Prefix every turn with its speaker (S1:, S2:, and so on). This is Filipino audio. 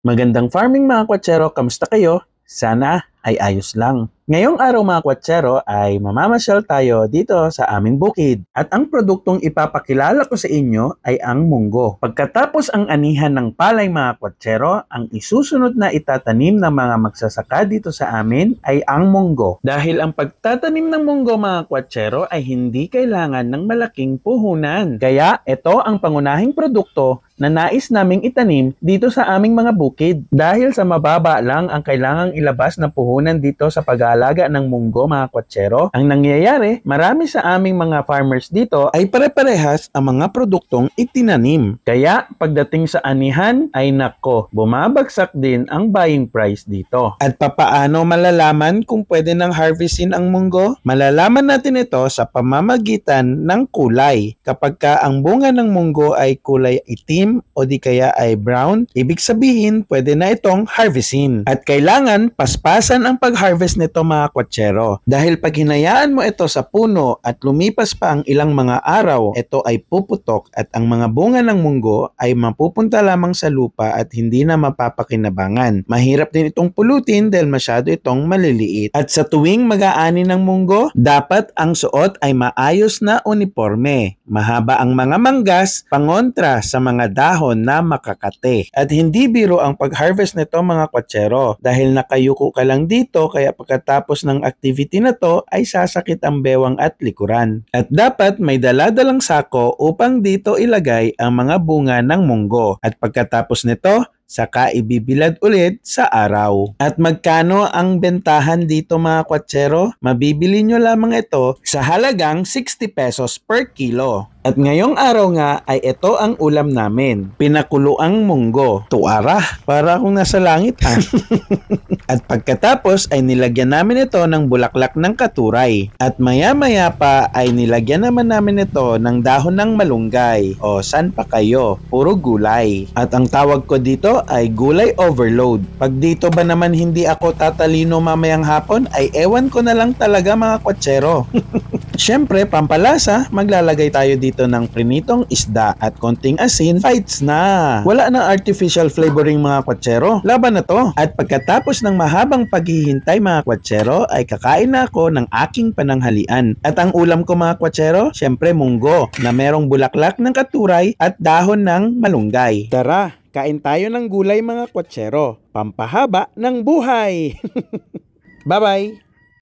S1: Magandang farming mga kwatsero, kamusta kayo? Sana ay ayos lang. Ngayong araw mga kwatsero ay mamamasyal tayo dito sa aming bukid at ang produktong ipapakilala ko sa inyo ay ang munggo. Pagkatapos ang anihan ng palay mga kwatsero, ang isusunod na itatanim ng mga magsasaka dito sa amin ay ang munggo. Dahil ang pagtatanim ng munggo mga kwatsero ay hindi kailangan ng malaking puhunan. Kaya ito ang pangunahing produkto na nais naming itanim dito sa aming mga bukid. Dahil sa mababa lang ang kailangang ilabas na puhunan dito sa pag-aalaga ng munggo mga kwatsero, ang nangyayari, marami sa aming mga farmers dito ay pare-parehas ang mga produktong itinanim. Kaya pagdating sa anihan ay nako, bumabagsak din ang buying price dito. At papaano malalaman kung pwede nang harvestin ang munggo? Malalaman natin ito sa pamamagitan ng kulay. Kapag ka ang bunga ng munggo ay kulay itim o di kaya ay brown, ibig sabihin pwede na itong harvestin. At kailangan paspasan ang pag-harvest nito mga kwatsero. Dahil pag hinayaan mo ito sa puno at lumipas pa ang ilang mga araw, ito ay puputok at ang mga bunga ng munggo ay mapupunta lamang sa lupa at hindi na mapapakinabangan. Mahirap din itong pulutin dahil masyado itong maliliit. At sa tuwing mag-aani ng munggo, dapat ang suot ay maayos na uniforme. Mahaba ang mga manggas, pangontra sa mga dahon na makakate. At hindi biro ang pag-harvest nito mga kwatsero dahil nakayuko ka lang dito kaya pagkatapos ng activity na to ay sasakit ang bewang at likuran. At dapat may dala-dalang sako upang dito ilagay ang mga bunga ng munggo. At pagkatapos nito, saka ibibilad ulit sa araw. At magkano ang bentahan dito mga kwatsero? Mabibili nyo lamang ito sa halagang 60 pesos per kilo. At ngayong araw nga ay ito ang ulam namin. Pinakuluang munggo. Tuara, para akong nasa langit ha. At pagkatapos ay nilagyan namin ito ng bulaklak ng katuray. At maya-maya pa ay nilagyan namin ito ng dahon ng malunggay. O san pa kayo? Puro gulay. At ang tawag ko dito ay gulay overload. Pag dito ba naman hindi ako tatalino mamayang hapon ay ewan ko na lang talaga mga kwatsero. Siyempre, pampalasa, maglalagay tayo dito ng prinitong isda at konting asin, fights na. Wala nang artificial flavoring mga kwatsero. Laban na to. At pagkatapos ng mahabang paghihintay mga kwatsero, ay kakain na ako ng aking pananghalian. At ang ulam ko mga kwatsero, siyempre munggo na merong bulaklak ng katuray at dahon ng malunggay. Tara, kain tayo ng gulay mga kwatsero. Pampahaba ng buhay. Bye-bye!